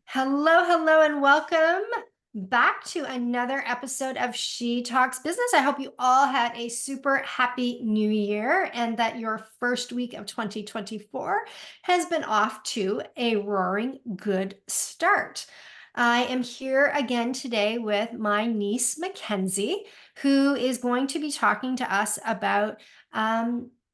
Hello, hello, and welcome back to another episode of She Talks Business. I hope you all had a super happy new year and that your first week of 2024 has been off to a roaring good start. I am here again today with my niece, Mackenzie, who is going to be talking to us about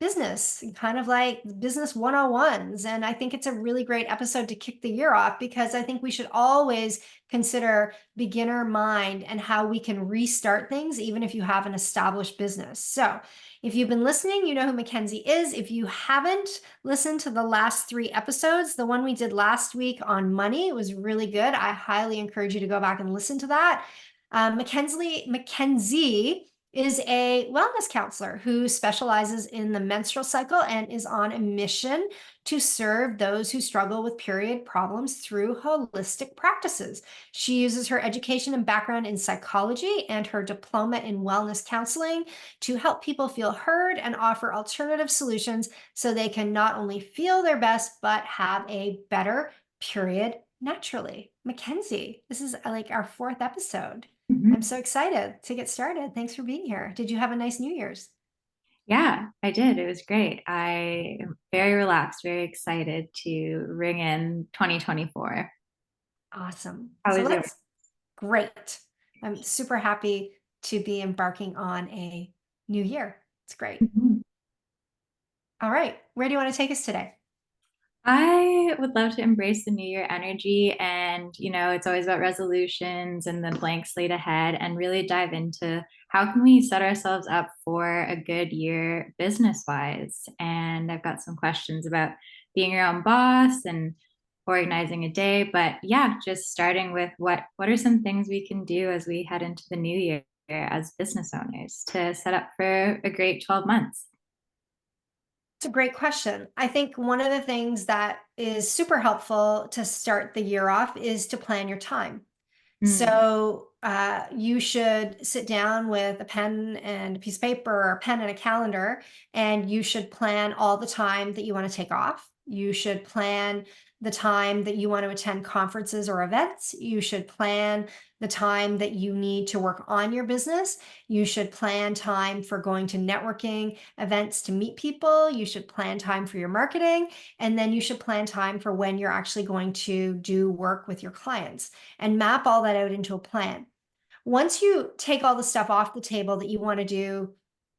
business, kind of like business 101s. And I think it's a really great episode to kick the year off because I think we should always consider beginner mind and how we can restart things, even if you have an established business. So if you've been listening, you know who Mackenzie is. If you haven't listened to the last 3 episodes, the one we did last week on money was really good. I highly encourage you to go back and listen to that. Mackenzie is a wellness counselor who specializes in the menstrual cycle and is on a mission to serve those who struggle with period problems through holistic practices. She uses her education and background in psychology and her diploma in wellness counseling to help people feel heard and offer alternative solutions so they can not only feel their best, but have a better period naturally. Mackenzie, this is like our 4th episode. I'm Mhm. so excited to get started. Thanks for being here. Did you have a nice New Year's? Yeah, I did. It was great. I am very relaxed, very excited to ring in 2024. Awesome. How So was yours? let's, great. I'm super happy to be embarking on a new year. It's great. Mhm. All right. Where do you want to take us today? I would love to embrace the new year energy and, it's always about resolutions and the blank slate ahead and really dive into how can we set ourselves up for a good year business wise. And I've got some questions about being your own boss and organizing a day, but yeah, just starting with what are some things we can do as we head into the new year as business owners to set up for a great 12 months. It's a great question. I think one of the things that is super helpful to start the year off is to plan your time. Mm. So you should sit down with a pen and a piece of paper or a pen and a calendar, and you should plan all the time that you want to take off. You should plan the time that you want to attend conferences or events. You should plan the time that you need to work on your business. You should plan time for going to networking events to meet people. You should plan time for your marketing. And then you should plan time for when you're actually going to do work with your clients and map all that out into a plan. Once you take all the stuff off the table that you want to do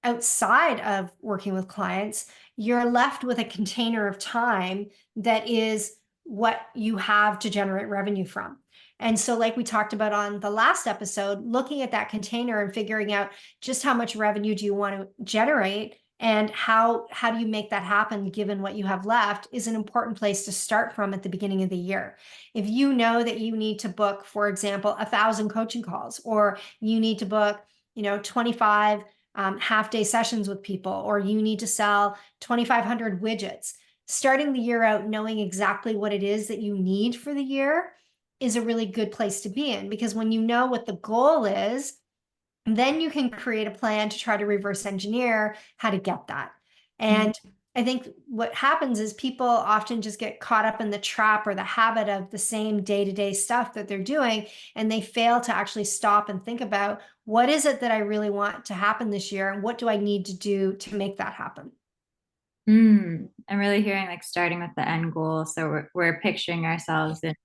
outside of working with clients, you're left with a container of time that is what you have to generate revenue from. And so, like we talked about on the last episode, looking at that container and figuring out just how much revenue do you want to generate and how do you make that happen given what you have left is an important place to start from at the beginning of the year. If you know that you need to book, for example, 1,000 coaching calls, or you need to book, 25 half-day sessions with people, or you need to sell 2,500 widgets, starting the year out knowing exactly what it is that you need for the year is a really good place to be in, because when you know what the goal is, then you can create a plan to try to reverse engineer how to get that. Mm. And I think what happens is people often just get caught up in the trap or the habit of the same day-to-day stuff that they're doing, and they fail to actually stop and think about what is it that I really want to happen this year, and what do I need to do to make that happen? I'm really hearing like starting with the end goal. So we're picturing ourselves in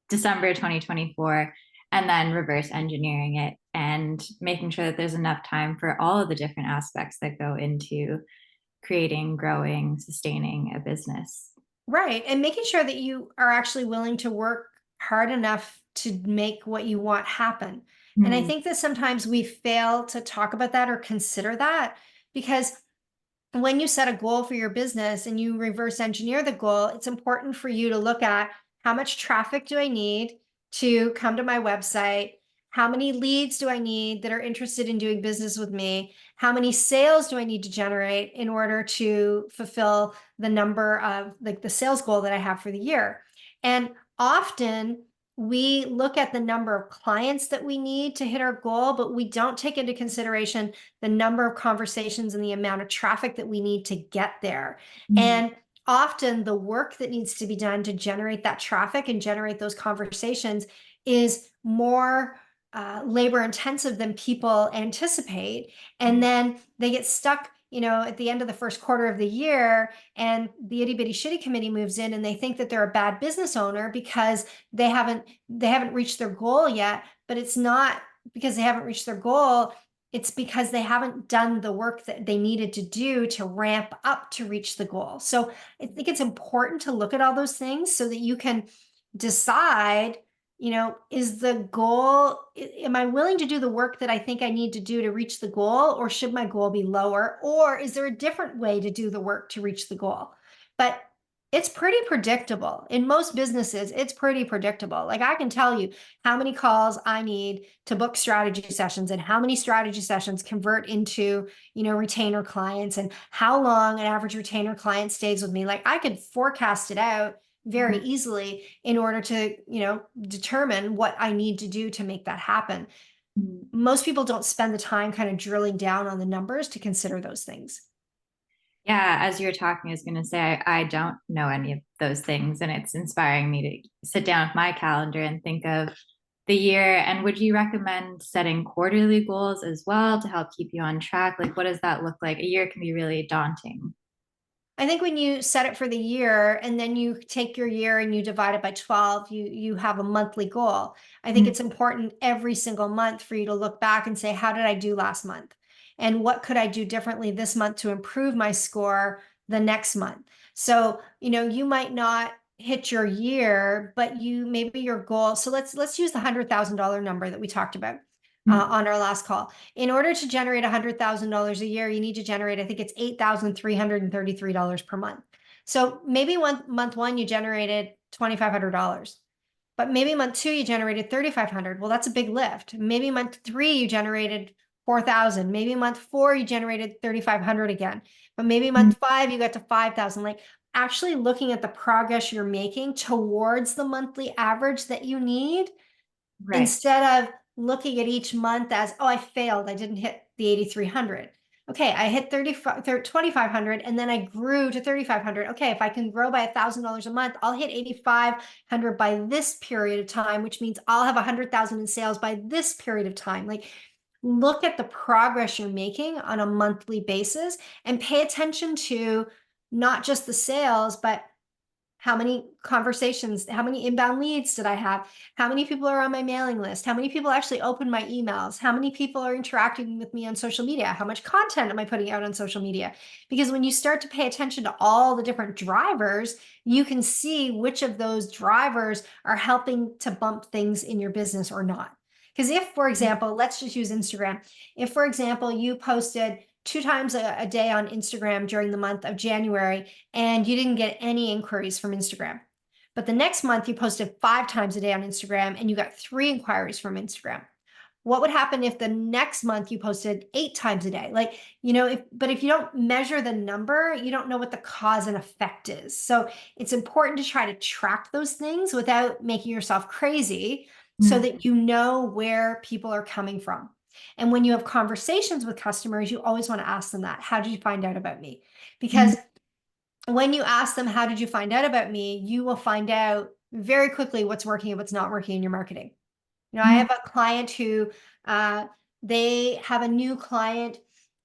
December 2024 and then reverse engineering it and making sure that there's enough time for all of the different aspects that go into creating, growing, sustaining a business. Right. And making sure that you are actually willing to work hard enough to make what you want happen. And I Mm. think that sometimes we fail to talk about that or consider that, because when you set a goal for your business and you reverse engineer the goal, it's important for you to look at how much traffic do I need to come to my website? How many leads do I need that are interested in doing business with me? How many sales do I need to generate in order to fulfill the number of like the sales goal that I have for the year? And often we look at the number of clients that we need to hit our goal, but we don't take into consideration the number of conversations and the amount of traffic that we need to get there. Mm. And often the work that needs to be done to generate that traffic and generate those conversations is more labor intensive than people anticipate. And then they get stuck, at the end of the first quarter of the year, and the itty bitty shitty committee moves in and they think that they're a bad business owner because they haven't reached their goal yet. But it's not because they haven't reached their goal. It's because they haven't done the work that they needed to do to ramp up to reach the goal. So I think it's important to look at all those things so that you can decide, is the goal, am I willing to do the work that I think I need to do to reach the goal, or should my goal be lower? Or is there a different way to do the work to reach the goal? But it's pretty predictable. In most businesses, it's pretty predictable. Like, I can tell you how many calls I need to book strategy sessions, and how many strategy sessions convert into, retainer clients, and how long an average retainer client stays with me. Like, I could forecast it out very easily in order to, determine what I need to do to make that happen. Mhm. Most people don't spend the time kind of drilling down on the numbers to consider those things. Yeah, as you're talking, I was going to say, I don't know any of those things, and it's inspiring me to sit down with my calendar and think of the year. And would you recommend setting quarterly goals as well to help keep you on track? Like, what does that look like? A year can be really daunting. I think when you set it for the year and then you take your year and you divide it by 12, you have a monthly goal. I think Mm. it's important every single month for you to look back and say, how did I do last month? And what could I do differently this month to improve my score the next month? So, you might not hit your year, but maybe your goal. So let's use the $100,000 number that we talked about Mm. on our last call. In order to generate $100,000 a year, you need to generate, I think it's $8,333 per month. So maybe month one, you generated $2,500, but maybe month two, you generated 3,500. Well, that's a big lift. Maybe month three, you generated 4,000. Maybe month four, you generated 3,500 again. But maybe Mm. month five, you got to 5,000. Like, actually looking at the progress you're making towards the monthly average that you need, Right. instead of looking at each month as, oh, I failed, I didn't hit the 8,300. Okay, I hit 2,500 and then I grew to 3,500. Okay, if I can grow by $1,000 a month, I'll hit 8,500 by this period of time, which means I'll have 100,000 in sales by this period of time. Like, look at the progress you're making on a monthly basis and pay attention to not just the sales, but how many conversations, how many inbound leads did I have? How many people are on my mailing list? How many people actually open my emails? How many people are interacting with me on social media? How much content am I putting out on social media? Because when you start to pay attention to all the different drivers, you can see which of those drivers are helping to bump things in your business or not. Because if, for example, let's just use Instagram. If, for example, you posted two times a day on Instagram during the month of January, and you didn't get any inquiries from Instagram. But the next month you posted 5 times a day on Instagram and you got 3 inquiries from Instagram. What would happen if the next month you posted 8 times a day? Like, if you don't measure the number, you don't know what the cause and effect is. So it's important to try to track those things without making yourself crazy, so Mm. that you know where people are coming from. And when you have conversations with customers, you always want to ask them that. How did you find out about me? Mm. Because when you ask them, how did you find out about me? You will find out very quickly what's working and what's not working in your marketing. I Mm. have a client who, they have a new client,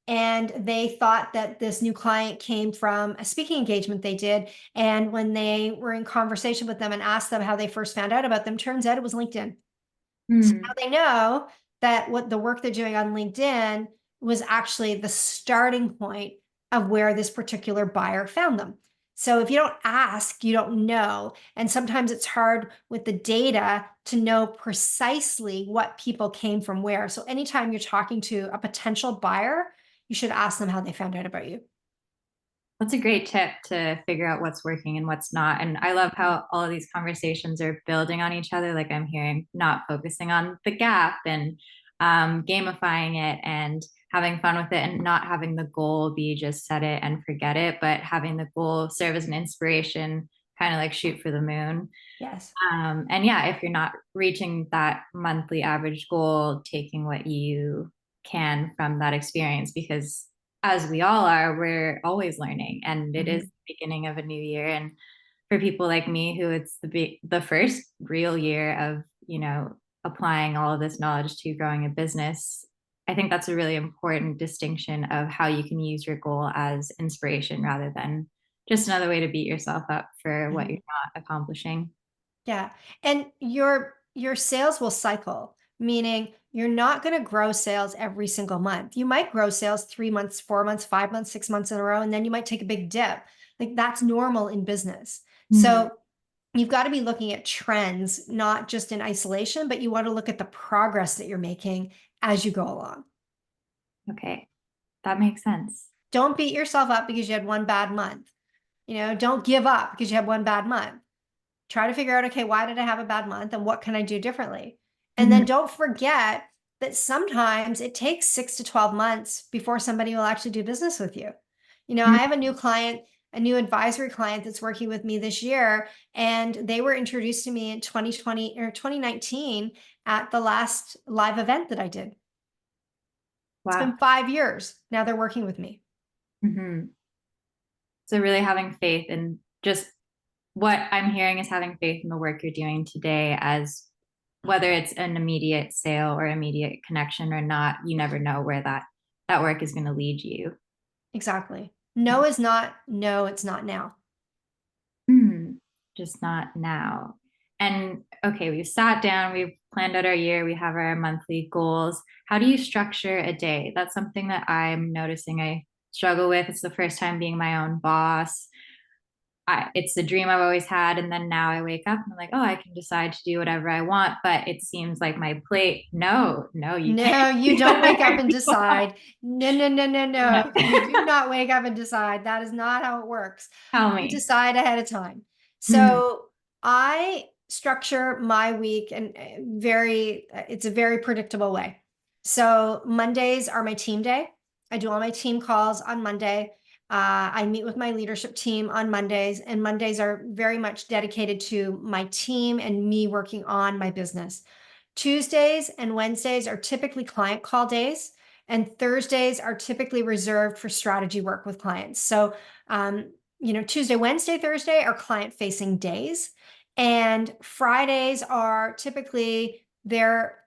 and they thought that this new client came from a speaking engagement they did. And when they were in conversation with them and asked them how they first found out about them, turns out it was LinkedIn. So now Mm. they know that what the work they're doing on LinkedIn was actually the starting point of where this particular buyer found them. So if you don't ask, you don't know. And sometimes it's hard with the data to know precisely what people came from where. So anytime you're talking to a potential buyer, you should ask them how they found out about you. That's a great tip to figure out what's working and what's not. And I love how all of these conversations are building on each other. Like I'm hearing not focusing on the gap and gamifying it and having fun with it, and not having the goal be just set it and forget it, but having the goal serve as an inspiration, kind of like shoot for the moon. Yes. And yeah, if you're not reaching that monthly average goal, taking what you can from that experience, because as we all are, we're always learning, and it is Mhm. the beginning of a new year. And for people like me, who it's the first real year of, applying all of this knowledge to growing a business, I think that's a really important distinction of how you can use your goal as inspiration rather than just another way to beat yourself up for what you're Mhm. not accomplishing. Yeah. And your sales will cycle, meaning you're not going to grow sales every single month. You might grow sales 3 months, 4 months, 5 months, 6 months in a row, and then you might take a big dip. Like that's normal in business. Mhm. So you've got to be looking at trends, not just in isolation, but you want to look at the progress that you're making as you go along. Okay, that makes sense. Don't beat yourself up because you had one bad month. Don't give up because you had one bad month. Try to figure out, okay, why did I have a bad month and what can I do differently? And Mhm. then don't forget that sometimes it takes 6 to 12 months before somebody will actually do business with you. I have a new client, a new advisory client that's working with me this year, and they were introduced to me in 2020 or 2019 at the last live event that I did. It's Wow. been 5 years. Now they're working with me. Mhm. So really having faith in just what I'm hearing is having faith in the work you're doing today, as whether it's an immediate sale or immediate connection or not, you never know where that work is going to lead you. Exactly. No is not no, it's not now. Hmm, just not now. And okay, we've sat down, we've planned out our year, we have our monthly goals. How do you structure a day? That's something that I'm noticing I struggle with. It's the first time being my own boss. It's the dream I've always had. And then now I wake up and I'm like, oh, I can decide to do whatever I want. But it seems like my plate, no, no, you can't No, you do don't wake up whatever and you want. decide. No, no, no, no, no. You do not wake up and decide. That is not how it works. Tell You me. decide ahead of time. Hmm. So I structure my week and it's a very predictable way. So Mondays are my team day. I do all my team calls on Monday. I meet with my leadership team on Mondays, and Mondays are very much dedicated to my team and me working on my business. Tuesdays and Wednesdays are typically client call days, and Thursdays are typically reserved for strategy work with clients. So, Tuesday, Wednesday, Thursday are client facing days, and Fridays are typically they're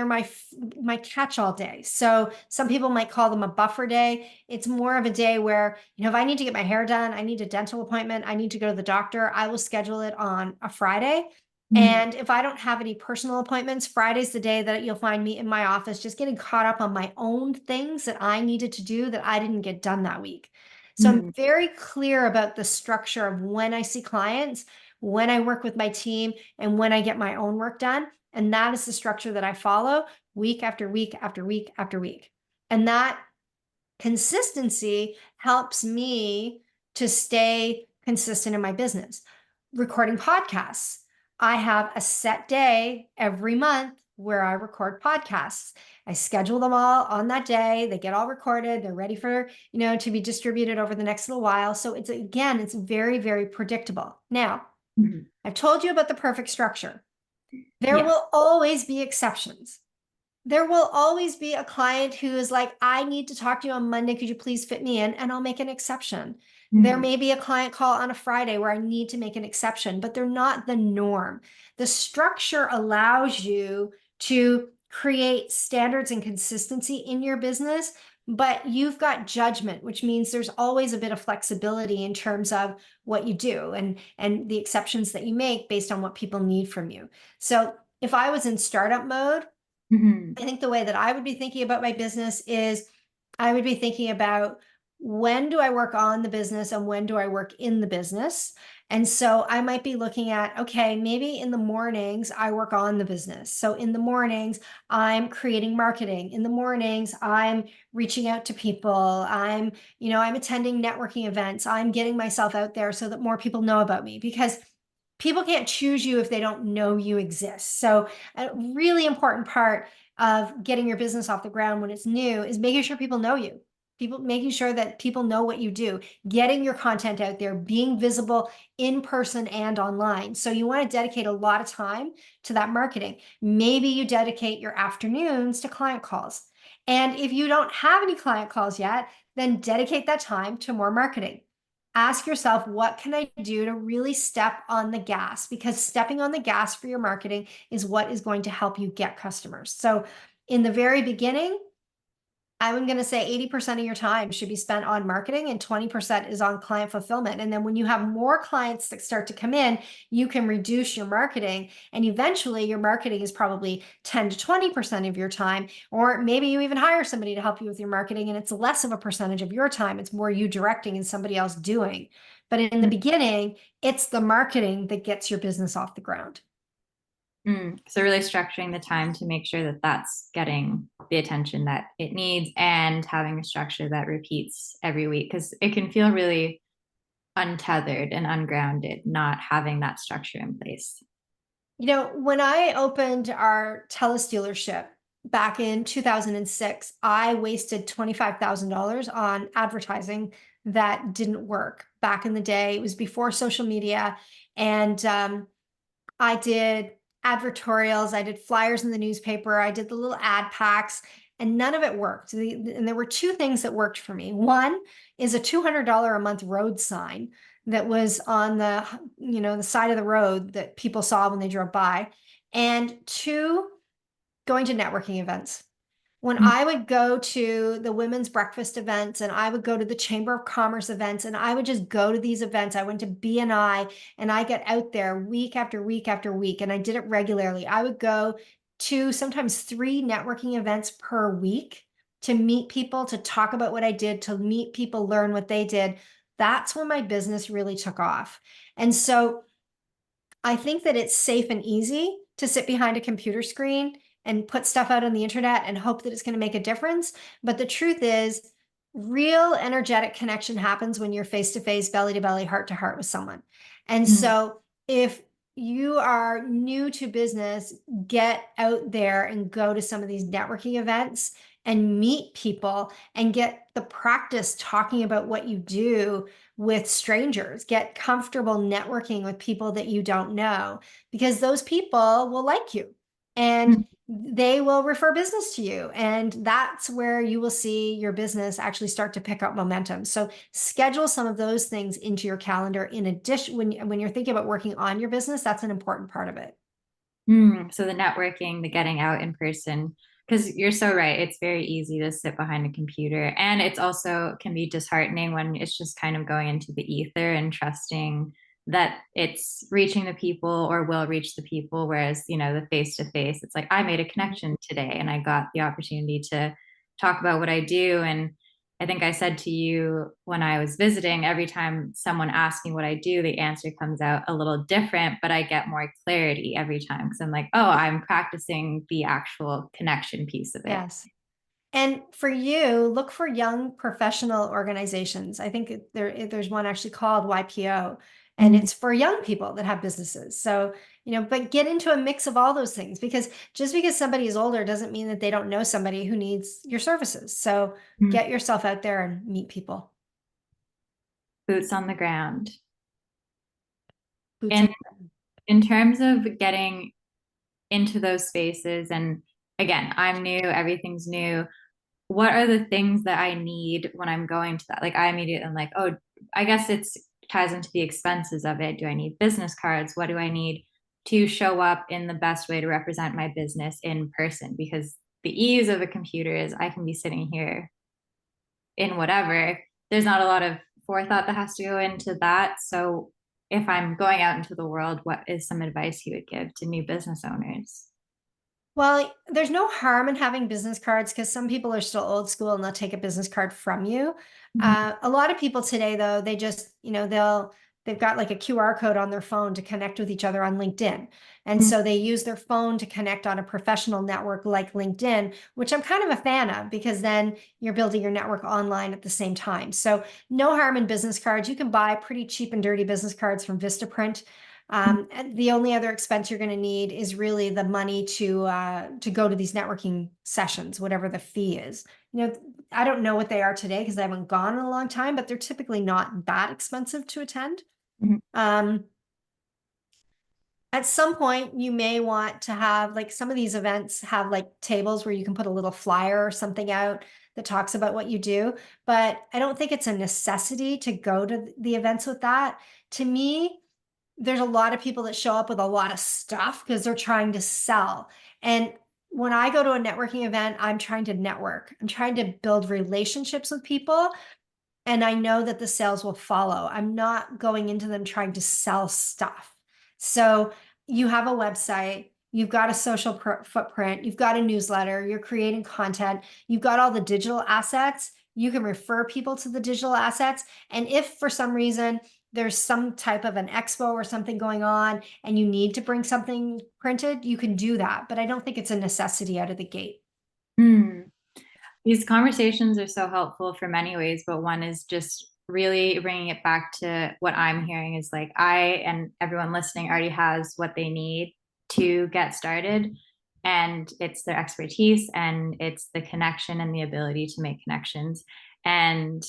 my catch all day. So some people might call them a buffer day. It's more of a day where, if I need to get my hair done, I need a dental appointment, I need to go to the doctor, I will schedule it on a Friday. Hmm. And if I don't have any personal appointments, Friday's the day that you'll find me in my office just getting caught up on my own things that I needed to do that I didn't get done that week. So I'm Hmm. very clear about the structure of when I see clients, when I work with my team, and when I get my own work done. And that is the structure that I follow week after week after week after week. And that consistency helps me to stay consistent in my business. Recording podcasts. I have a set day every month where I record podcasts. I schedule them all on that day. They get all recorded. They're ready for, to be distributed over the next little while. So it's very, very predictable. Now, Hmm. I've told you about the perfect structure. There Yeah. will always be exceptions. There will always be a client who is like, I need to talk to you on Monday. Could you please fit me in? And I'll make an exception. There Hmm. may be a client call on a Friday where I need to make an exception, but they're not the norm. The structure allows you to create standards and consistency in your business, but you've got judgment, which means there's always a bit of flexibility in terms of what you do and the exceptions that you make based on what people need from you. So if I was in startup mode, Hmm. I think the way that I would be thinking about my business is I would be thinking about when do I work on the business and when do I work in the business? And so I might be looking at, okay, maybe in the mornings I work on the business. So in the mornings, I'm creating marketing. In the mornings, I'm reaching out to people. I'm attending networking events. I'm getting myself out there so that more people know about me because people can't choose you if they don't know you exist. So a really important part of getting your business off the ground when it's new is making sure people know you. People making sure that people know what you do, getting your content out there, being visible in person and online. So you want to dedicate a lot of time to that marketing. Maybe you dedicate your afternoons to client calls. And if you don't have any client calls yet, then dedicate that time to more marketing. Ask yourself, what can I do to really step on the gas? Because stepping on the gas for your marketing is what is going to help you get customers. So in the very beginning, I'm going to say 80% of your time should be spent on marketing and 20% is on client fulfillment. And then when you have more clients that start to come in, you can reduce your marketing. And eventually your marketing is probably 10 to 20% of your time, or maybe you even hire somebody to help you with your marketing and it's less of a percentage of your time. It's more you directing and somebody else doing. But in the beginning, it's the marketing that gets your business off the ground. So really structuring the time to make sure that that's getting the attention that it needs and having a structure that repeats every week because it can feel really untethered and ungrounded not having that structure in place. When I opened our Telus dealership back in 2006, I wasted $25,000 on advertising that didn't work. Back in the day, it was before social media, and I did advertorials, I did flyers in the newspaper, I did the little ad packs, and none of it worked. And there were two things that worked for me. One is a $200 a month road sign that was on the side of the road that people saw when they drove by. And two, going to networking events. When I would go to the women's breakfast events and I would go to the Chamber of Commerce events and I would just go to these events. I went to BNI and I get out there week after week after week and I did it regularly. I would go to sometimes 3 networking events per week to meet people, to talk about what I did, to meet people, learn what they did. That's when my business really took off. And so I think that it's safe and easy to sit behind a computer screen and put stuff out on the internet and hope that it's going to make a difference. But the truth is, real energetic connection happens when you're face to face, belly to belly, heart to heart with someone. And Mm-hmm. so if you are new to business, get out there and go to some of these networking events and meet people and get the practice talking about what you do with strangers. Get comfortable networking with people that you don't know because those people will like you and they will refer business to you. And that's where you will see your business actually start to pick up momentum. So schedule some of those things into your calendar in addition when you're thinking about working on your business, that's an important part of it. So the networking, the getting out in person, because you're so right. It's very easy to sit behind a computer. And it's also can be disheartening when it's just kind of going into the ether and trusting that it's reaching the people or will reach the people. Whereas, the face to face, it's like I made a connection today and I got the opportunity to talk about what I do. And I think I said to you when I was visiting, every time someone asks me what I do, the answer comes out a little different, but I get more clarity every time because I'm like, oh, I'm practicing the actual connection piece of it. Yes. And for you, look for young professional organizations. I think there's one actually called YPO, and Mhm. it's for young people that have businesses. So, but get into a mix of all those things because just because somebody is older doesn't mean that they don't know somebody who needs your services. So Mhm. get yourself out there and meet people. Boots on the ground. Boots on And the ground. in terms of getting into those spaces, and again, I'm new, everything's new. What are the things that I need when I'm going to that? Like I immediately am like, oh, I guess it's ties into the expenses of it. Do I need business cards? What do I need to show up in the best way to represent my business in person? Because the ease of a computer is I can be sitting here in whatever. There's not a lot of forethought that has to go into that. So if I'm going out into the world, what is some advice you would give to new business owners? Well, there's no harm in having business cards because some people are still old school and they'll take a business card from you. Mhm. A lot of people today, though, they just, they've got like a QR code on their phone to connect with each other on LinkedIn. And Mhm. so they use their phone to connect on a professional network like LinkedIn, which I'm kind of a fan of because then you're building your network online at the same time. So no harm in business cards. You can buy pretty cheap and dirty business cards from Vistaprint. And the only other expense you're going to need is really the money to go to these networking sessions, whatever the fee is. I don't know what they are today because I haven't gone in a long time, but they're typically not that expensive to attend. Mhm. Um, At some point, you may want to have like some of these events have like tables where you can put a little flyer or something out that talks about what you do. But I don't think it's a necessity to go to the events with that. To me, there's a lot of people that show up with a lot of stuff because they're trying to sell. And when I go to a networking event, I'm trying to network. I'm trying to build relationships with people. And I know that the sales will follow. I'm not going into them trying to sell stuff. So you have a website, you've got a social footprint, you've got a newsletter, you're creating content, you've got all the digital assets. You can refer people to the digital assets. And if for some reason there's some type of an expo or something going on and you need to bring something printed, you can do that. But I don't think it's a necessity out of the gate. Hmm. These conversations are so helpful for many ways, but one is just really bringing it back to what I'm hearing is like I and everyone listening already has what they need to get started. And it's their expertise and it's the connection and the ability to make connections. And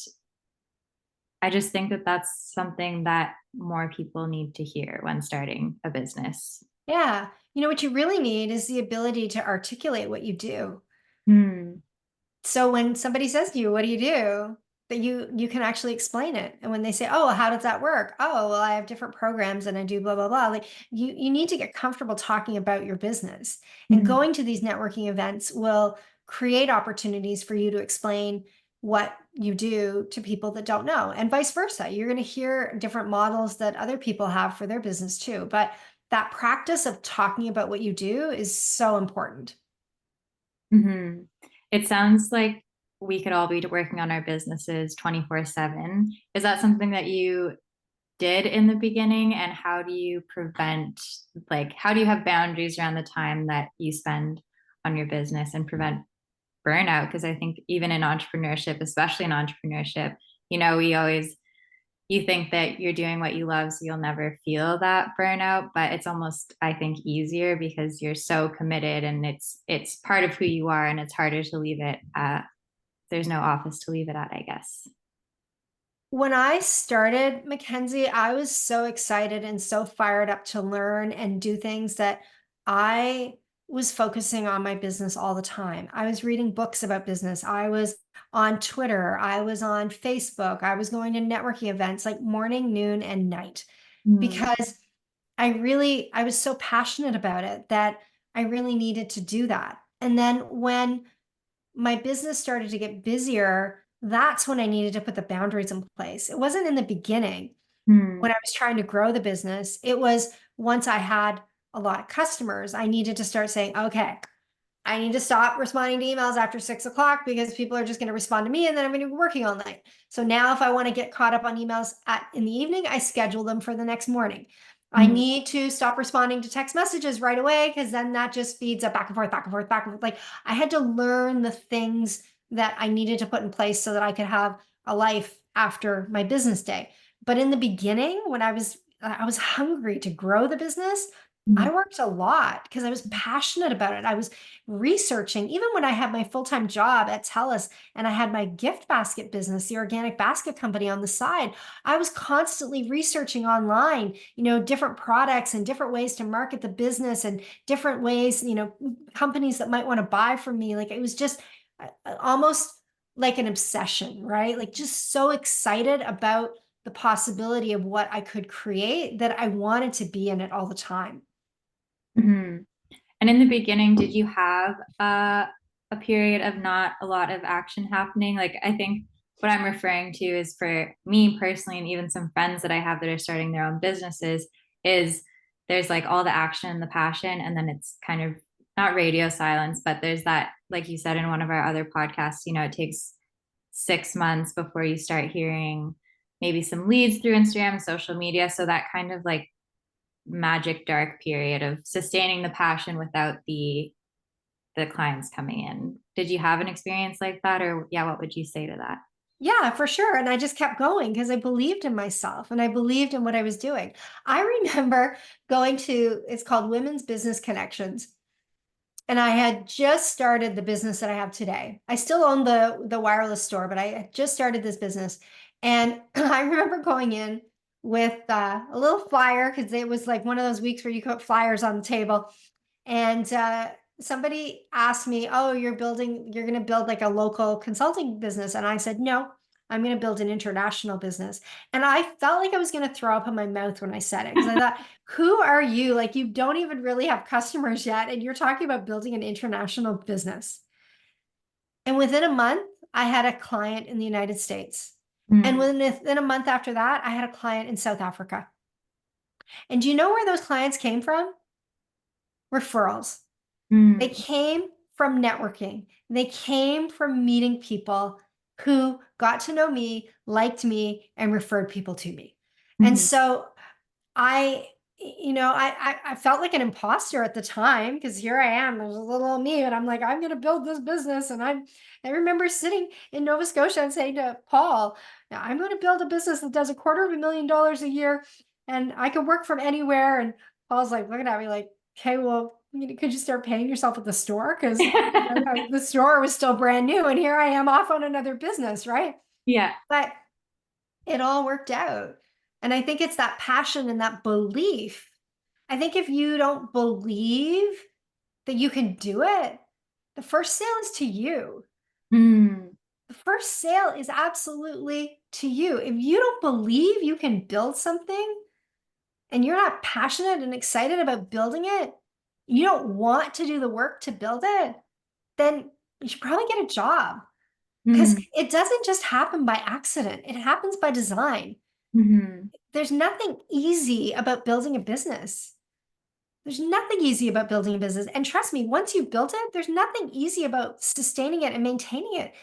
I just think that that's something that more people need to hear when starting a business. Yeah. You know, what you really need is the ability to articulate what you do. Hmm. So when somebody says to you, "What do you do?" that you can actually explain it. And when they say, "Oh, well, how does that work?" "Oh, well, I have different programs and I do blah blah blah." Like you need to get comfortable talking about your business. And Mhm. going to these networking events will create opportunities for you to explain what you do to people that don't know, and vice versa. You're going to hear different models that other people have for their business too. But that practice of talking about what you do is so important. Mhm. It sounds like we could all be working on our businesses 24/7. Is that something that you did in the beginning? And how do you prevent, like, how do you have boundaries around the time that you spend on your business and prevent burnout? Because I think even in entrepreneurship, especially in entrepreneurship, we always you think that you're doing what you love, so you'll never feel that burnout, but it's almost, I think, easier because you're so committed and it's part of who you are, and it's harder to leave it at there's no office to leave it at, I guess. When I started Mackenzie, I was so excited and so fired up to learn and do things that I was focusing on my business all the time. I was reading books about business. I was on Twitter. I was on Facebook. I was going to networking events like morning, noon, and night Mm. because I was so passionate about it that I really needed to do that. And then when my business started to get busier, that's when I needed to put the boundaries in place. It wasn't in the beginning Mm. when I was trying to grow the business. It was once I had a lot of customers, I needed to start saying, okay, I need to stop responding to emails after 6 o'clock because people are just going to respond to me and then I'm going to be working all night. So now if I want to get caught up on emails in the evening, I schedule them for the next morning. I Mm. need to stop responding to text messages right away because then that just feeds up back and forth, back and forth, back and forth. Like I had to learn the things that I needed to put in place so that I could have a life after my business day. But in the beginning, when I was hungry to grow the business, I Mm. worked a lot because I was passionate about it. I was researching, even when I had my full-time job at TELUS and I had my gift basket business, the organic basket company on the side, I was constantly researching online, different products and different ways to market the business and different ways, companies that might want to buy from me. Like it was just almost like an obsession, right? Like just so excited about the possibility of what I could create that I wanted to be in it all the time. Mhm. And in the beginning, did you have a period of not a lot of action happening? Like, I think what I'm referring to is for me personally, and even some friends that I have that are starting their own businesses, is there's like all the action and the passion, and then it's kind of not radio silence, but there's that, like you said in one of our other podcasts, it takes 6 months before you start hearing maybe some leads through Instagram, social media. So that kind of like magic dark period of sustaining the passion without the clients coming in. Did you have an experience like that, or yeah, what would you say to that? Yeah, for sure. And I just kept going because I believed in myself and I believed in what I was doing. I remember going to, it's called Women's Business Connections. And I had just started the business that I have today. I still own the wireless store, but I had just started this business. And I remember going in. with a little flyer because it was like one of those weeks where you put flyers on the table. And somebody asked me, "Oh, you're going to build like a local consulting business." And I said, "No, I'm going to build an international business." And I felt like I was going to throw up in my mouth when I said it because I thought, who are you? Like, you don't even really have customers yet. And you're talking about building an international business. And within a month, I had a client in the United States. And Mm, within a month after that, I had a client in South Africa. And do you know where those clients came from? Referrals. They mm, came from networking. They came from meeting people who got to know me, liked me, and referred people to me. And mhm. so I, I felt like an imposter at the time because here I am, there's a little old me, and I'm like, I'm going to build this business. And I remember sitting in Nova Scotia and saying to Paul, "Now I'm going to build a business that does $250,000 a year and I can work from anywhere." And Paul's like looking at me like, "Okay, well, could you start paying yourself at the store?" Because the store was still brand new. And here I am off on another business, right? Yeah. But it all worked out. And I think it's that passion and that belief. I think if you don't believe that you can do it, the first sale is to you. Mm, The first sale is absolutely to you. If you don't believe you can build something and you're not passionate and excited about building it, you don't want to do the work to build it, then you should probably get a job because mm, it doesn't just happen by accident, it happens by design. mhm, There's nothing easy about building a business. There's nothing easy about building a business. And trust me, once you've built it, there's nothing easy about sustaining it and maintaining it.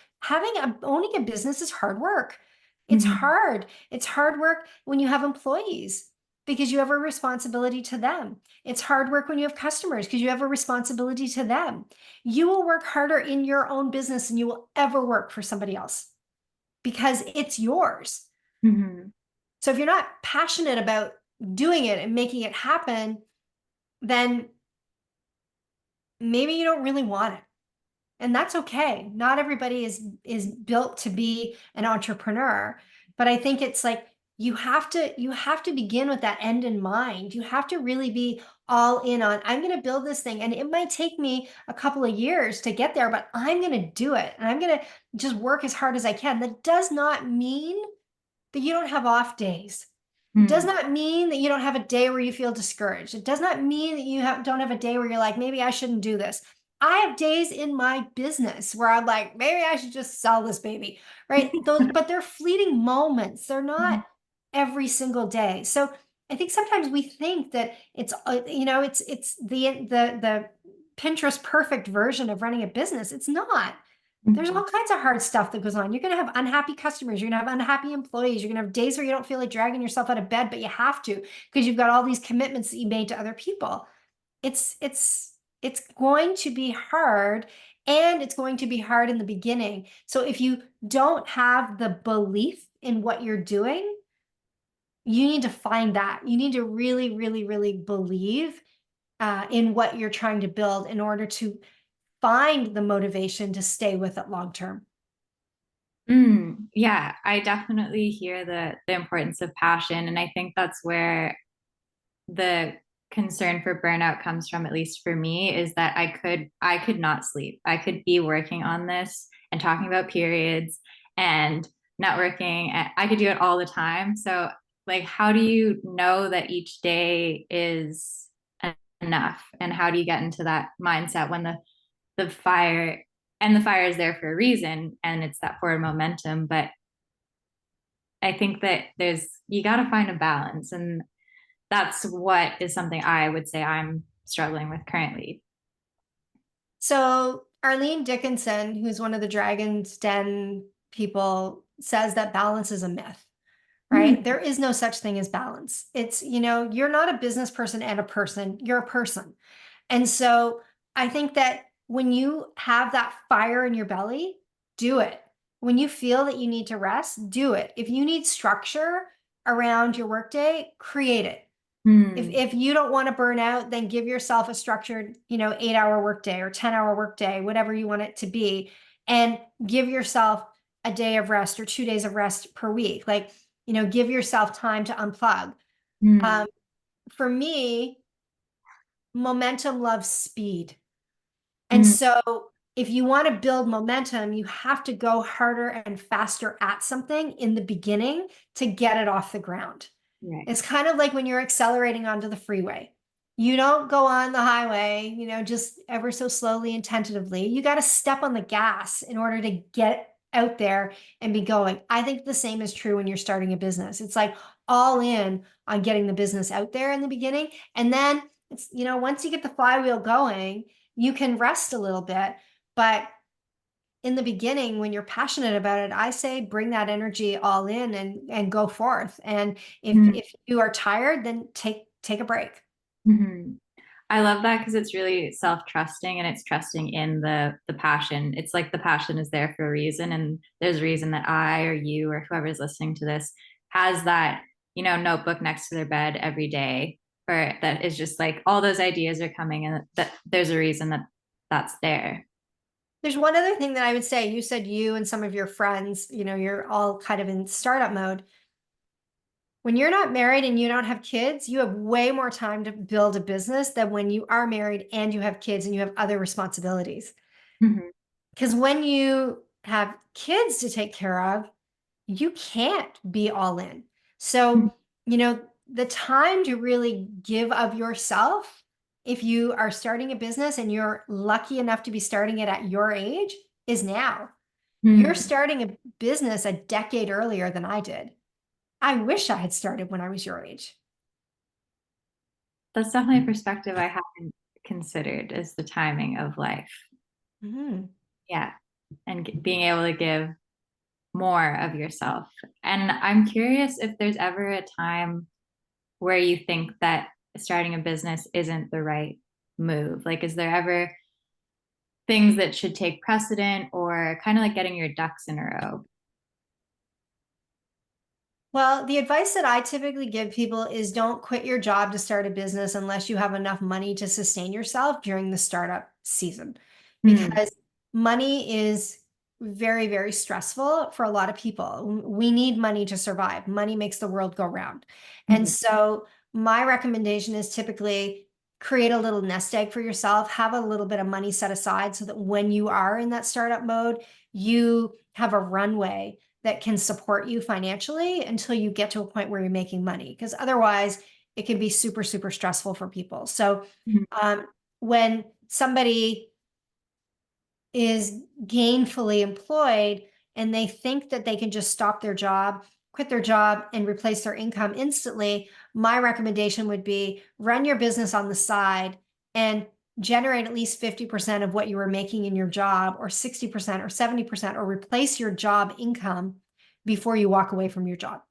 Owning a business is hard work. It's mhm, hard. It's hard work when you have employees because you have a responsibility to them. It's hard work when you have customers because you have a responsibility to them. You will work harder in your own business than you will ever work for somebody else because it's yours. mhm, So if you're not passionate about doing it and making it happen, then maybe you don't really want it. And that's okay. Not everybody is built to be an entrepreneur, but I think it's like you have to begin with that end in mind. You have to really be all in on, I'm going to build this thing and it might take me a couple of years to get there, but I'm going to do it and I'm going to just work as hard as I can. That does not mean that you don't have off days. It does mm, not mean that you don't have a day where you feel discouraged. It does not mean that don't have a day where you're like, maybe I shouldn't do this. I have days in my business where I'm like, maybe I should just sell this baby, right? Those, but they're fleeting moments. They're not every single day. So I think sometimes we think that it's the Pinterest perfect version of running a business. It's not. There's mhm, all kinds of hard stuff that goes on. You're going to have unhappy customers. You're going to have unhappy employees. You're going to have days where you don't feel like dragging yourself out of bed, but you have to because you've got all these commitments that you made to other people. It's going to be hard and it's going to be hard in the beginning. So if you don't have the belief in what you're doing, you need to find that. You need to really, really, really believe in what you're trying to build in order to find the motivation to stay with it long term. Yeah, I definitely hear the importance of passion, and I think that's where the concern for burnout comes from, at least for me, is that I could not sleep. I could be working on this and talking about periods and networking, and I could do it all the time. So like, how do you know that each day is enough, and how do you get into that mindset when the fire and the fire is there for a reason, and it's that forward momentum? But I think that you got to find a balance, and that's what is something I would say I'm struggling with currently. So Arlene Dickinson, who's one of the Dragon's Den people, says that balance is a myth, right? Mm, There is no such thing as balance. You're not a business person and a person, you're a person. And so I think that when you have that fire in your belly, do it. When you feel that you need to rest, do it. If you need structure around your workday, create it. mm, If you don't want to burn out, then give yourself a structured, 8-hour workday or 10-hour workday, whatever you want it to be, and give yourself a day of rest or 2 days of rest per week. Like give yourself time to unplug. Mm, Um, for me, momentum loves speed. And mm, so if you want to build momentum, you have to go harder and faster at something in the beginning to get it off the ground. right. It's kind of like when you're accelerating onto the freeway. You don't go on the highway, just ever so slowly and tentatively. You got to step on the gas in order to get out there and be going. I think the same is true when you're starting a business. It's like all in on getting the business out there in the beginning. And then once you get the flywheel going, you can rest a little bit. But in the beginning, when you're passionate about it, I say bring that energy all in and go forth. And Mm, if you are tired, then take a break. mhm. I love that because it's really self-trusting and it's trusting in the passion. It's like the passion is there for a reason, and there's a reason that I or you or whoever's listening to this has that, notebook next to their bed every day, or that is just like all those ideas are coming, and that there's a reason that that's there. There's one other thing that I would say. You said you and some of your friends, you're all kind of in startup mode. When you're not married and you don't have kids, you have way more time to build a business than when you are married and you have kids and you have other responsibilities. Mhm. Because when you have kids to take care of, you can't be all in. So, the time to really give of yourself, if you are starting a business and you're lucky enough to be starting it at your age, is now. You're Mm. starting a business a decade earlier than I did. I wish I had started when I was your age. That's definitely a perspective I haven't considered, is the timing of life. Mhm. Yeah. And being able to give more of yourself. And I'm curious if there's ever a time where you think that starting a business isn't the right move. Like, is there ever things that should take precedent, or kind of like getting your ducks in a row? Well, the advice that I typically give people is don't quit your job to start a business unless you have enough money to sustain yourself during the startup season, Mm, because money is very, very stressful for a lot of people. We need money to survive. Money makes the world go round. And mhm, so, my recommendation is typically create a little nest egg for yourself, have a little bit of money set aside so that when you are in that startup mode, you have a runway that can support you financially until you get to a point where you're making money. Because otherwise, it can be super, super stressful for people. So, mhm, when somebody is gainfully employed and they think that they can just stop their job, quit their job, and replace their income instantly, my recommendation would be run your business on the side and generate at least 50% of what you were making in your job, or 60% or 70%, or replace your job income before you walk away from your job.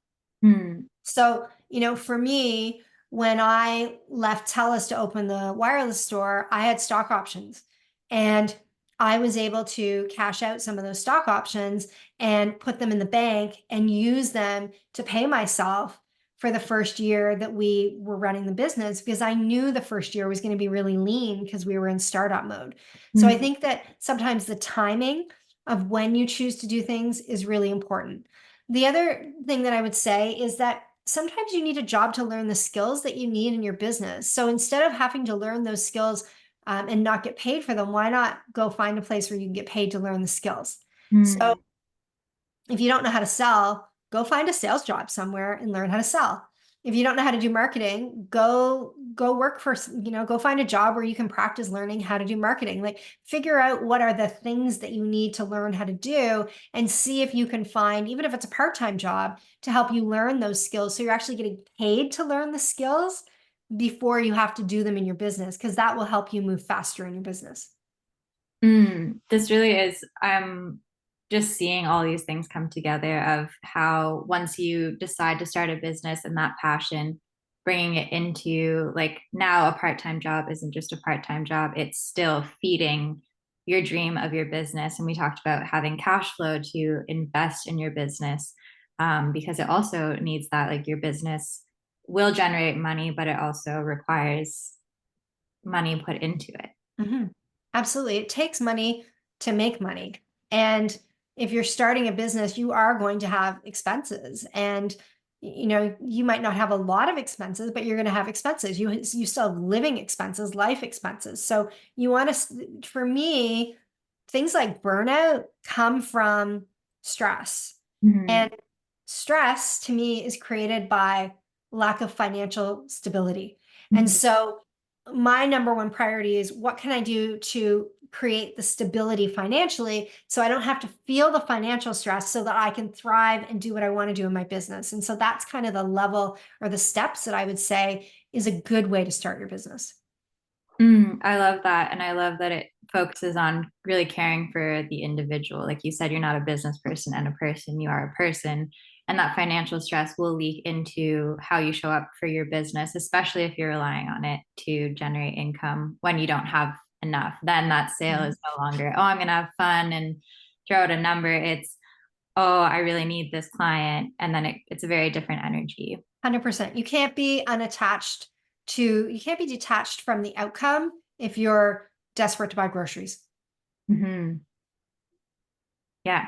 mm, So, for me, when I left TELUS to open the wireless store, I had stock options, and I was able to cash out some of those stock options and put them in the bank and use them to pay myself for the first year that we were running the business, because I knew the first year was going to be really lean because we were in startup mode. So I mm, think that sometimes the timing of when you choose to do things is really important. The other thing that I would say is that sometimes you need a job to learn the skills that you need in your business. So instead of having to learn those skills and not get paid for them, why not go find a place where you can get paid to learn the skills? So mm. if you don't know how to sell, go find a sales job somewhere and learn how to sell. If you don't know how to do marketing, go work for, go find a job where you can practice learning how to do marketing. Like, figure out what are the things that you need to learn how to do, and see if you can find, even if it's a part-time job, to help you learn those skills so you're actually getting paid to learn the skills before you have to do them in your business, because that will help you move faster in your business. This really is. I'm just seeing all these things come together, of how once you decide to start a business and that passion, bringing it into, like, now a part-time job isn't just a part-time job, it's still feeding your dream of your business. And we talked about having cash flow to invest in your business, because it also needs that. Like, your business will generate money, but it also requires money put into it. Mhm. Absolutely. It takes money to make money. And if you're starting a business, you are going to have expenses. And you might not have a lot of expenses, but you're going to have expenses. You still have living expenses, life expenses. So you want to, for me, things like burnout come from stress. Mhm. And stress to me is created by lack of financial stability. And Mhm. so my number one priority is what can I do to create the stability financially so I don't have to feel the financial stress so that I can thrive and do what I want to do in my business. And so that's kind of the level or the steps that I would say is a good way to start your business. I love that. And I love that it focuses on really caring for the individual. Like you said, you're not a business person and a person, you are a person. And that financial stress will leak into how you show up for your business, especially if you're relying on it to generate income when you don't have enough. Then that sale is no longer, oh, I'm going to have fun and throw out a number. It's, oh, I really need this client. And then it's a very different energy. 100%. You can't be detached from the outcome if you're desperate to buy groceries. Hmm. Yeah.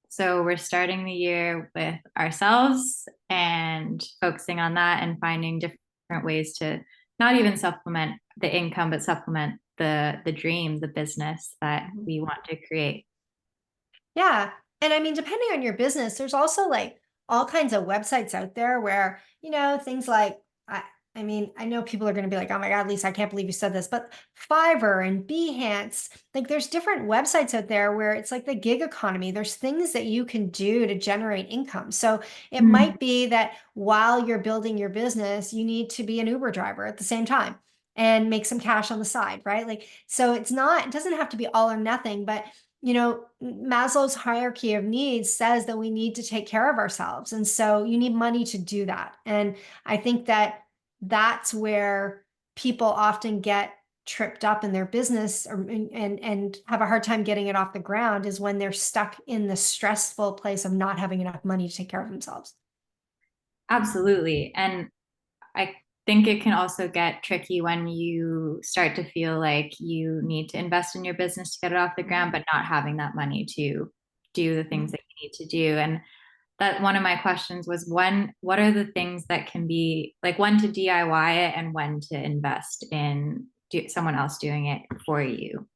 So we're starting the year with ourselves and focusing on that and finding different ways to not even supplement the income, but supplement the dream, the business that Mhm. we want to create. Yeah. And I mean, depending on your business, there's also like all kinds of websites out there where, things like, I, I mean, I know people are going to be like, oh my God, Lisa, I can't believe you said this, but Fiverr and Behance, like there's different websites out there where it's like the gig economy. There's things that you can do to generate income. So it Mm, might be that while you're building your business, you need to be an Uber driver at the same time and make some cash on the side, right? Like, so it doesn't have to be all or nothing, but Maslow's hierarchy of needs says that we need to take care of ourselves. And so you need money to do that. And I think that that's where people often get tripped up in their business and have a hard time getting it off the ground is when they're stuck in the stressful place of not having enough money to take care of themselves. absolutely. And I think it can also get tricky when you start to feel like you need to invest in your business to get it off the ground, but not having that money to do the things Mhm. that you need to do. And that one of my questions was what are the things that can be like when to DIY it and when to invest in someone else doing it for you?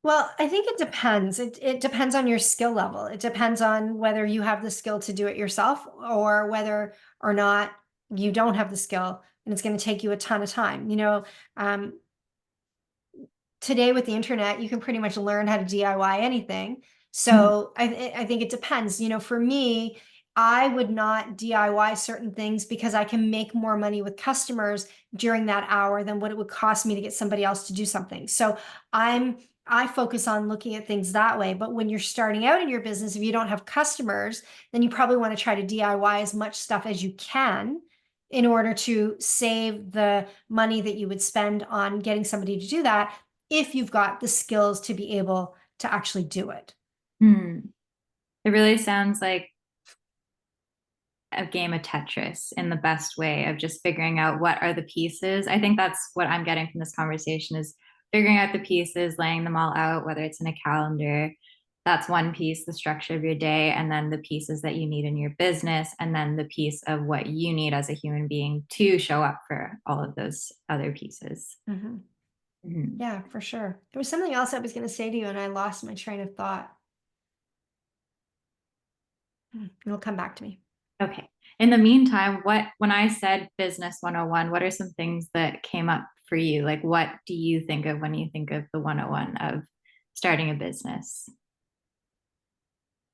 Well, I think it depends. It depends on your skill level. It depends on whether you have the skill to do it yourself or whether or not you don't have the skill and it's going to take you a ton of time. Um, Today with the internet, you can pretty much learn how to DIY anything. Mhm. So I think it depends. For me, I would not DIY certain things because I can make more money with customers during that hour than what it would cost me to get somebody else to do something. So I focus on looking at things that way. But when you're starting out in your business, if you don't have customers, then you probably want to try to DIY as much stuff as you can in order to save the money that you would spend on getting somebody to do that if you've got the skills to be able to actually do it. Hmm. It really sounds like a game of Tetris in the best way of just figuring out what are the pieces. I think that's what I'm getting from this conversation is figuring out the pieces, laying them all out, whether it's in a calendar. That's one piece, the structure of your day, and then the pieces that you need in your business, and then the piece of what you need as a human being to show up for all of those other pieces. Mhm. Mhm. Yeah, for sure. There was something else I was going to say to you, and I lost my train of thought. It'll come back to me. Okay. In the meantime, when I said business 101, what are some things that came up for you? Like, what do you think of when you think of the 101 of starting a business?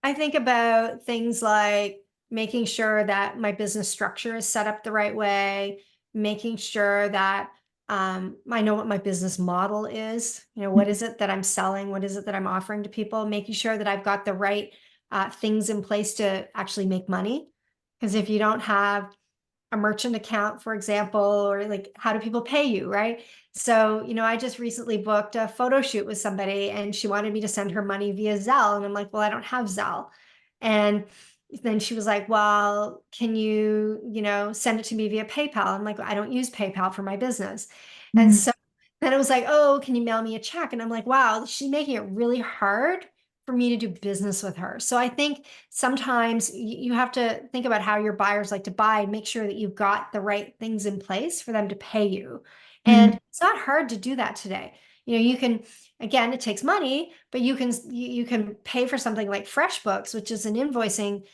I think about things like making sure that my business structure is set up the right way, making sure that I know what my business model is. What is it that I'm selling? What is it that I'm offering to people? Making sure that I've got the right things in place to actually make money. Because if you don't have a merchant account, for example, or like how do people pay you, right? So, I just recently booked a photo shoot with somebody and she wanted me to send her money via Zelle. And I'm like, well, I don't have Zelle. And then she was like, well, can you, send it to me via PayPal? I'm like, I don't use PayPal for my business. And Mhm. so then it was like, oh, can you mail me a check? And I'm like, wow, she's making it really hard for me to do business with her. So I think sometimes you have to think about how your buyers like to buy and make sure that you've got the right things in place for them to pay you. And Mm, it's not hard to do that today. You can, again, it takes money, but you can pay for something like FreshBooks, which is an invoicing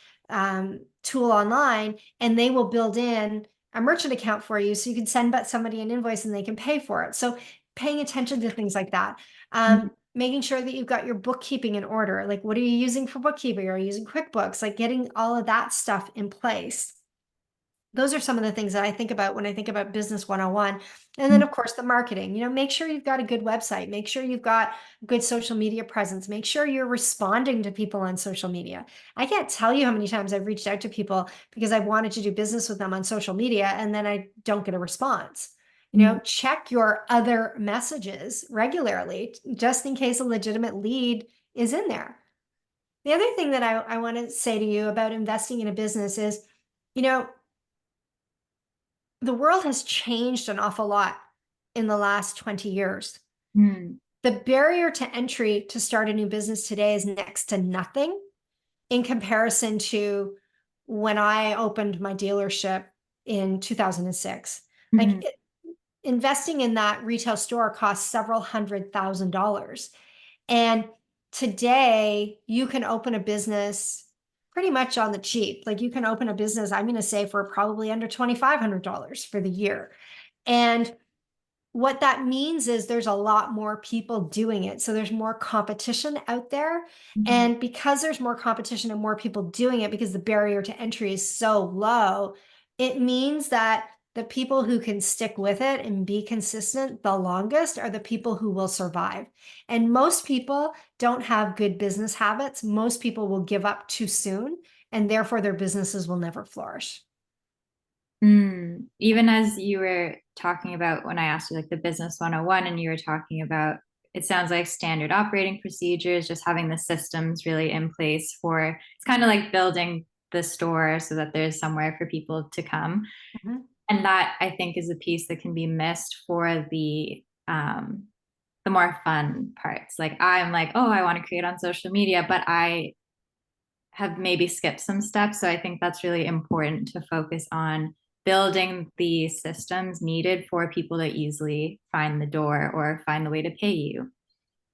tool online, and they will build in a merchant account for you, so you can send but somebody an invoice and they can pay for it. So paying attention to things like that. mm, Making sure that you've got your bookkeeping in order. Like, what are you using for bookkeeping? Are you using QuickBooks? Like, getting all of that stuff in place. Those are some of the things that I think about when I think about business 101. And then, mm, of course, the marketing. Make sure you've got a good website. Make sure you've got good social media presence. Make sure you're responding to people on social media. I can't tell you how many times I've reached out to people because I wanted to do business with them on social media, and then I don't get a response. mm, Check your other messages regularly, just in case a legitimate lead is in there. The other thing that I want to say to you about investing in a business is, you know, the world has changed an awful lot in the last 20 years. mm, The barrier to entry to start a new business today is next to nothing in comparison to when I opened my dealership in 2006. Like, mm, investing in that retail store cost several $100,000. And today you can open a business pretty much on the cheap. Like, you can open a business, I'm going to say, for probably under $2,500 for the year. And what that means is there's a lot more people doing it. So there's more competition out there. mm. And because there's more competition and more people doing it, because the barrier to entry is so low, it means that the people who can stick with it and be consistent the longest are the people who will survive. And most people don't have good business habits. Most people will give up too soon, and therefore their businesses will never flourish. Even as you were talking about when I asked you like the business 101 and you were talking about it sounds like standard operating procedures, just having the systems really in place for it's kind of like building the store so that there's somewhere for people to come. Mhm. And that I think is a piece that can be missed for the more fun parts. Like I'm like, oh, I want to create on social media, but I have maybe skipped some steps. So I think that's really important to focus on building the systems needed for people to easily find the door or find the way to pay you.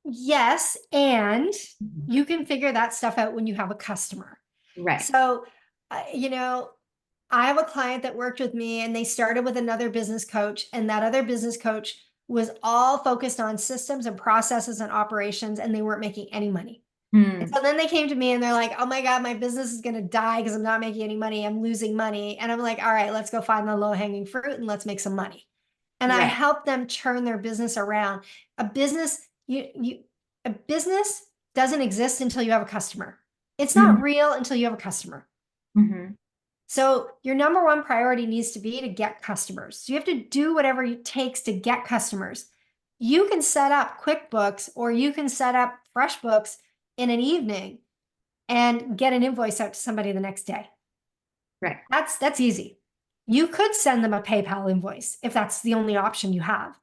Yes, and Mhm. you can figure that stuff out when you have a customer. Right. So, I have a client that worked with me and they started with another business coach, and that other business coach was all focused on systems and processes and operations, and they weren't making any money. And Mm, so then they came to me and they're like, oh my God, my business is going to die because I'm not making any money. I'm losing money. And I'm like, all right, let's go find the low hanging fruit and let's make some money. And I right. help them turn their business around. A business, a business doesn't exist until you have a customer. It's not Mm, real until you have a customer. mhm, So your number one priority needs to be to get customers. So you have to do whatever it takes to get customers. You can set up QuickBooks or you can set up FreshBooks in an evening and get an invoice out to somebody the next day. right. That's easy. You could send them a PayPal invoice if that's the only option you have.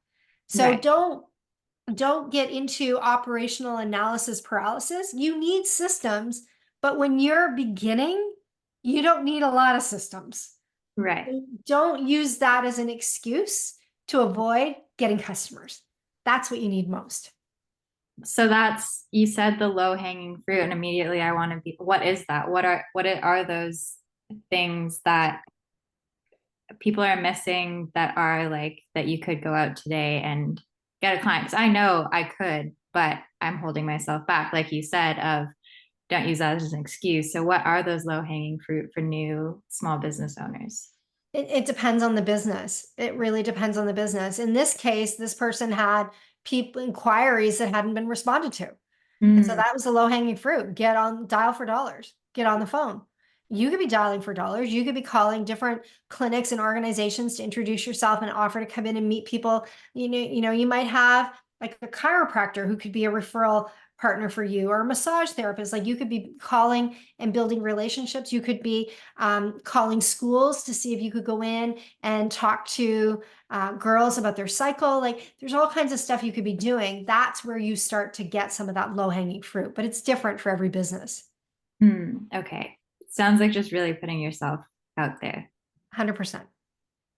So Right. don't get into operational analysis paralysis. You need systems, but when you're beginning, you don't need a lot of systems. Right. Don't use that as an excuse to avoid getting customers. That's what you need most. So that's you said the low hanging fruit, and immediately I want to be what is that? What are those things that people are missing that are like that you could go out today and get a client? Because I know I could, but I'm holding myself back, like you said, of don't use that as an excuse. So what are those low hanging fruit for new small business owners? It depends on the business. It really depends on the business. In this case, this person had people inquiries that hadn't been responded to. And so Mm, that was the low hanging fruit. Get on, dial for dollars, get on the phone. You could be dialing for dollars. You could be calling different clinics and organizations to introduce yourself and offer to come in and meet people. You might have like a chiropractor who could be a referral partner for you, or a massage therapist. Like you could be calling and building relationships. You could be calling schools to see if you could go in and talk to girls about their cycle. Like there's all kinds of stuff you could be doing. That's where you start to get some of that low hanging fruit, but it's different for every business. Okay. Sounds like just really putting yourself out there. 100%.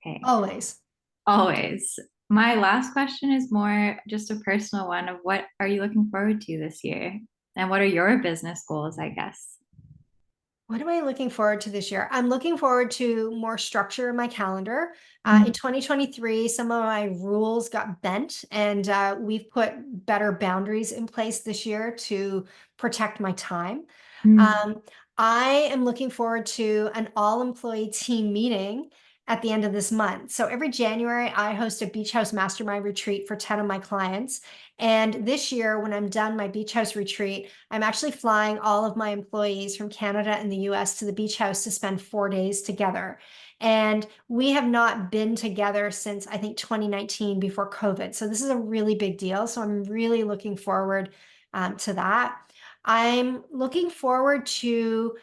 Okay. Always. Always. My last question is more just a personal one of what are you looking forward to this year? And what are your business goals, I guess? What am I looking forward to this year? I'm looking forward to more structure in my calendar. In Mm, 2023, some of my rules got bent, and we've put better boundaries in place this year to protect my time. mm, Um, I am looking forward to an all-employee team meeting at the end of this month. So every January, I host a beach house mastermind retreat for 10 of my clients. And this year, when I'm done my beach house retreat, I'm actually flying all of my employees from Canada and the US to the beach house to spend 4 days together. And we have not been together since I think 2019 before COVID. So this is a really big deal. So I'm really looking forward to that. I'm looking forward to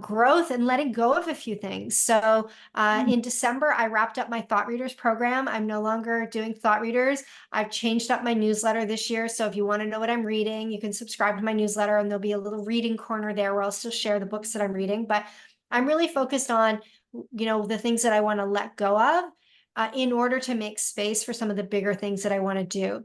growth and letting go of a few things. So mm. in December, I wrapped up my Thought Readers program. I'm no longer doing Thought Readers. I've changed up my newsletter this year. So if you want to know what I'm reading, you can subscribe to my newsletter and there'll be a little reading corner there where I'll still share the books that I'm reading. But I'm really focused on, the things that I want to let go of in order to make space for some of the bigger things that I want to do.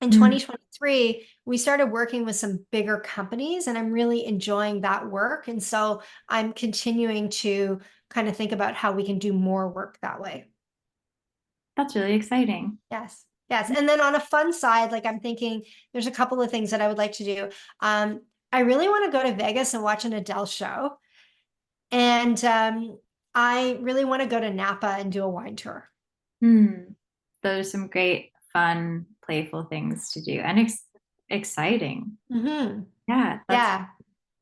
In Mm. 2023, we started working with some bigger companies, and I'm really enjoying that work. And so I'm continuing to kind of think about how we can do more work that way. That's really exciting. Yes. Yes. And then on a fun side, like I'm thinking there's a couple of things that I would like to do. I really want to go to Vegas and watch an Adele show. And I really want to go to Napa and do a wine tour. Mm. Those are some great, fun, playful things to do and exciting. Hmm. Yeah, that's Yeah.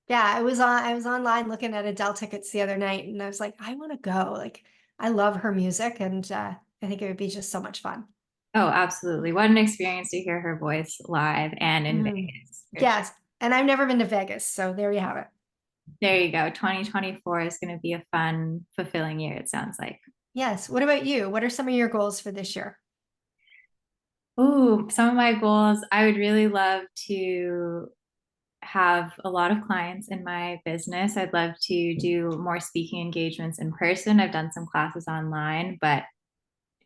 Yeah. I was online looking at Adele tickets the other night, and I was like, I want to go. Like, I love her music, and I think it would be just so much fun. oh, absolutely. What an experience to hear her voice live and in Mhm. Vegas, for sure. Yes. And I've never been to Vegas, so there you have it. There you go. 2024 is going to be a fun, fulfilling year, it sounds like. Yes. What about you? What are some of your goals for this year? Ooh, some of my goals, I would really love to have a lot of clients in my business. I'd love to do more speaking engagements in person. I've done some classes online, but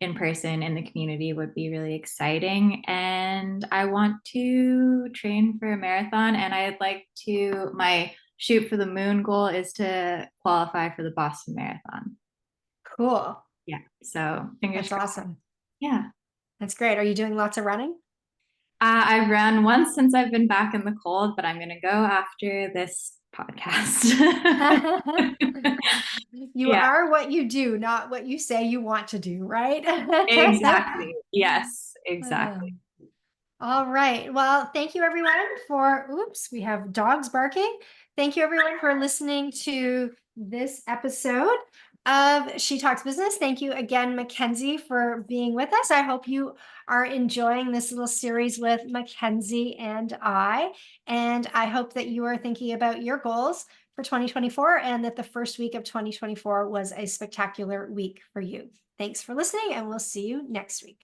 in person in the community would be really exciting. And I want to train for a marathon, and I'd like to, my shoot for the moon goal is to qualify for the Boston Marathon. Cool. Yeah. So fingers That's crossed. awesome. Yeah. That's great. Are you doing lots of running? I've run once since I've been back in the cold, but I'm going to go after this podcast. You Yeah, are what you do, not what you say you want to do, right? exactly. Yes, exactly. Um, All right. Well, thank you everyone for, oops, we have dogs barking. Thank you everyone for listening to this episode of She Talks Business. Thank you again, Mackenzie, for being with us. I hope you are enjoying this little series with Mackenzie and I. And I hope that you are thinking about your goals for 2024 and that the first week of 2024 was a spectacular week for you. Thanks for listening, and we'll see you next week.